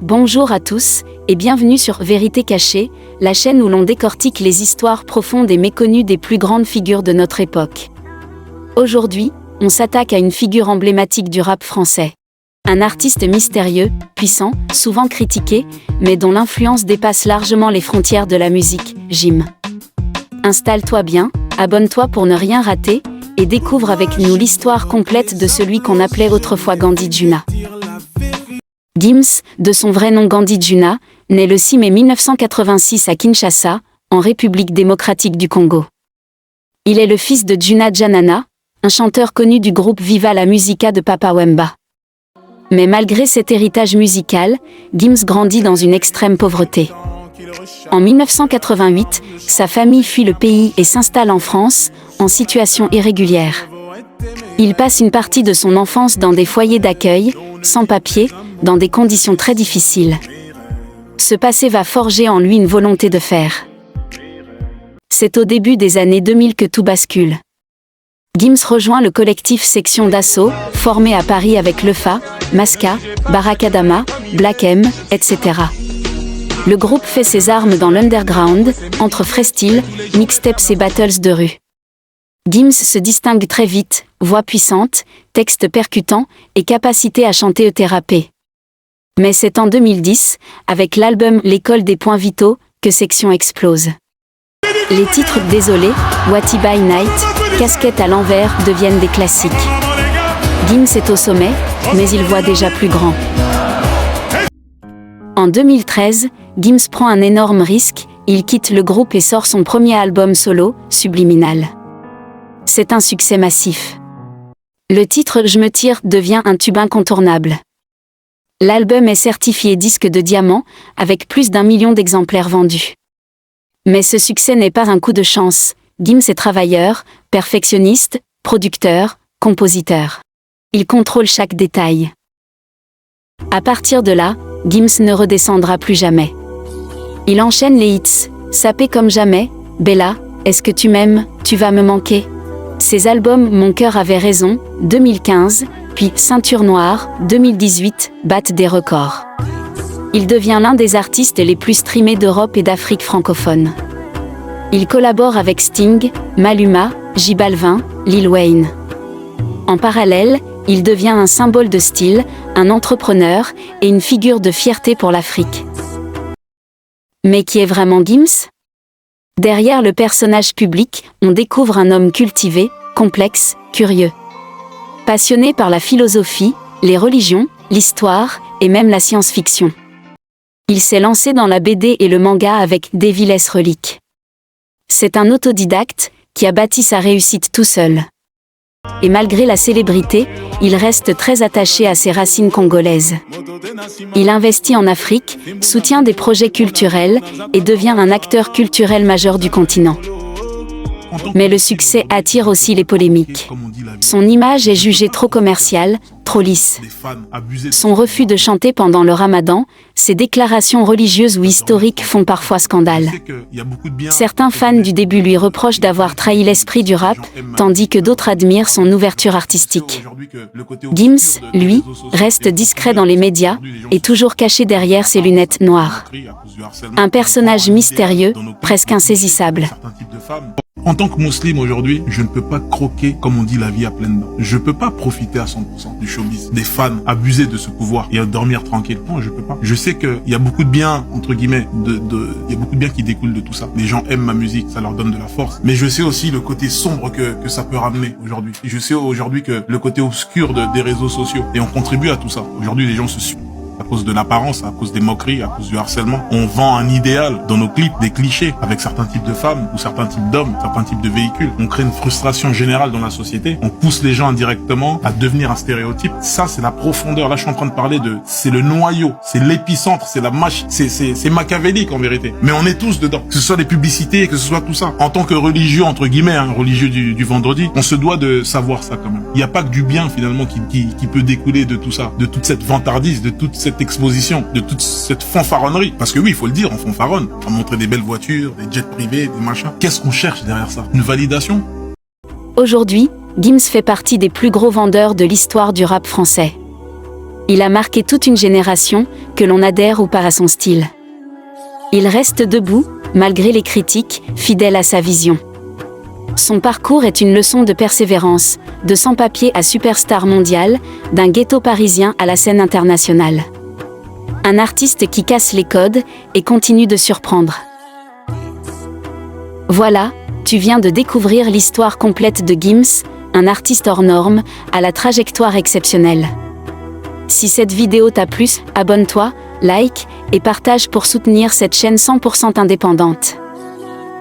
Bonjour à tous, et bienvenue sur Vérité Cachée, la chaîne où l'on décortique les histoires profondes et méconnues des plus grandes figures de notre époque. Aujourd'hui, on s'attaque à une figure emblématique du rap français. Un artiste mystérieux, puissant, souvent critiqué, mais dont l'influence dépasse largement les frontières de la musique, Jim. Installe-toi bien, abonne-toi pour ne rien rater, et découvre avec nous l'histoire complète de celui qu'on appelait autrefois Gandhi Djuna. Gims, de son vrai nom Gandhi Djuna, naît le 6 mai 1986 à Kinshasa, en République démocratique du Congo. Il est le fils de Djuna Djanana, un chanteur connu du groupe Viva la Musica de Papa Wemba. Mais malgré cet héritage musical, Gims grandit dans une extrême pauvreté. En 1988, sa famille fuit le pays et s'installe en France, en situation irrégulière. Il passe une partie de son enfance dans des foyers d'accueil, sans papier, dans des conditions très difficiles. Ce passé va forger en lui une volonté de faire. C'est au début des années 2000 que tout bascule. Gims rejoint le collectif Section d'Assaut, formé à Paris avec Lefa, Maska, Barakadama, Black M, etc. Le groupe fait ses armes dans l'underground, entre freestyle, mixtapes et battles de rue. Gims se distingue très vite, voix puissante, texte percutant et capacité à chanter et rapper. Mais c'est en 2010, avec l'album L'école des points vitaux, que Section explose. Les titres Désolé, Wati by Night, Casquette à l'envers deviennent des classiques. Gims est au sommet, mais il voit déjà plus grand. En 2013, Gims prend un énorme risque, il quitte le groupe et sort son premier album solo, Subliminal. C'est un succès massif. Le titre Je me tire devient un tube incontournable. L'album est certifié disque de diamant, avec plus d'1 million d'exemplaires vendus. Mais ce succès n'est pas un coup de chance. Gims est travailleur, perfectionniste, producteur, compositeur. Il contrôle chaque détail. À partir de là, Gims ne redescendra plus jamais. Il enchaîne les hits, Sapé comme jamais, Bella, Est-ce que tu m'aimes, tu vas me manquer. Ses albums Mon cœur avait raison, 2015, puis Ceinture noire, 2018, battent des records. Il devient l'un des artistes les plus streamés d'Europe et d'Afrique francophone. Il collabore avec Sting, Maluma, J Balvin, Lil Wayne. En parallèle, il devient un symbole de style, un entrepreneur et une figure de fierté pour l'Afrique. Mais qui est vraiment Gims ? Derrière le personnage public, on découvre un homme cultivé, complexe, curieux. Passionné par la philosophie, les religions, l'histoire et même la science-fiction. Il s'est lancé dans la BD et le manga avec Devil's Relic. C'est un autodidacte qui a bâti sa réussite tout seul. Et malgré la célébrité, il reste très attaché à ses racines congolaises. Il investit en Afrique, soutient des projets culturels et devient un acteur culturel majeur du continent. Mais le succès attire aussi les polémiques. Son image est jugée trop commerciale, trop lisse. Son refus de chanter pendant le Ramadan, ses déclarations religieuses ou historiques font parfois scandale. Certains fans du début lui reprochent d'avoir trahi l'esprit du rap, tandis que d'autres admirent son ouverture artistique. Gims, lui, reste discret dans les médias et toujours caché derrière ses lunettes noires. Un personnage mystérieux, presque insaisissable. En tant que musulman aujourd'hui, je ne peux pas croquer, comme on dit, la vie à pleines dents. Je peux pas profiter à 100% du showbiz, des fans, abuser de ce pouvoir et dormir tranquille. Non, je peux pas. Je sais qu'il y a beaucoup de bien, entre guillemets, il y a beaucoup de bien qui découle de tout ça. Les gens aiment ma musique, ça leur donne de la force. Mais je sais aussi le côté sombre que ça peut ramener aujourd'hui. Je sais aujourd'hui que le côté obscur des réseaux sociaux. Et on contribue à tout ça. Aujourd'hui, les gens se suivent à cause de l'apparence, à cause des moqueries, à cause du harcèlement. On vend un idéal dans nos clips, des clichés, avec certains types de femmes ou certains types d'hommes, certains types de véhicules. On crée une frustration générale dans la société. On pousse les gens indirectement à devenir un stéréotype. Ça, c'est la profondeur. Là, je suis en train de parler c'est le noyau, c'est l'épicentre, c'est la mâche, c'est machiavélique en vérité. Mais on est tous dedans. Que ce soit les publicités, que ce soit tout ça. En tant que religieux, entre guillemets, religieux du vendredi, on se doit de savoir ça quand même. Il n'y a pas que du bien finalement qui peut découler de tout ça, de toute cette vantardise, de toute cette exposition, de toute cette fanfaronnerie. Parce que oui, il faut le dire, on fanfaronne. On montrer des belles voitures, des jets privés, des machins. Qu'est-ce qu'on cherche derrière ça? Une validation? Aujourd'hui, Gims fait partie des plus gros vendeurs de l'histoire du rap français. Il a marqué toute une génération, que l'on adhère ou pas à son style. Il reste debout, malgré les critiques, fidèle à sa vision. Son parcours est une leçon de persévérance, de sans-papier à superstar mondial, d'un ghetto parisien à la scène internationale. Un artiste qui casse les codes et continue de surprendre. Voilà, tu viens de découvrir l'histoire complète de Gims, un artiste hors norme, à la trajectoire exceptionnelle. Si cette vidéo t'a plu, abonne-toi, like et partage pour soutenir cette chaîne 100% indépendante.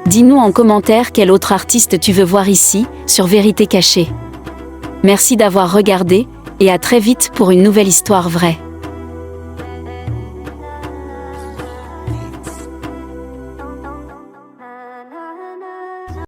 Dis-nous en commentaire quel autre artiste tu veux voir ici, sur Vérité Cachée. Merci d'avoir regardé, et à très vite pour une nouvelle histoire vraie.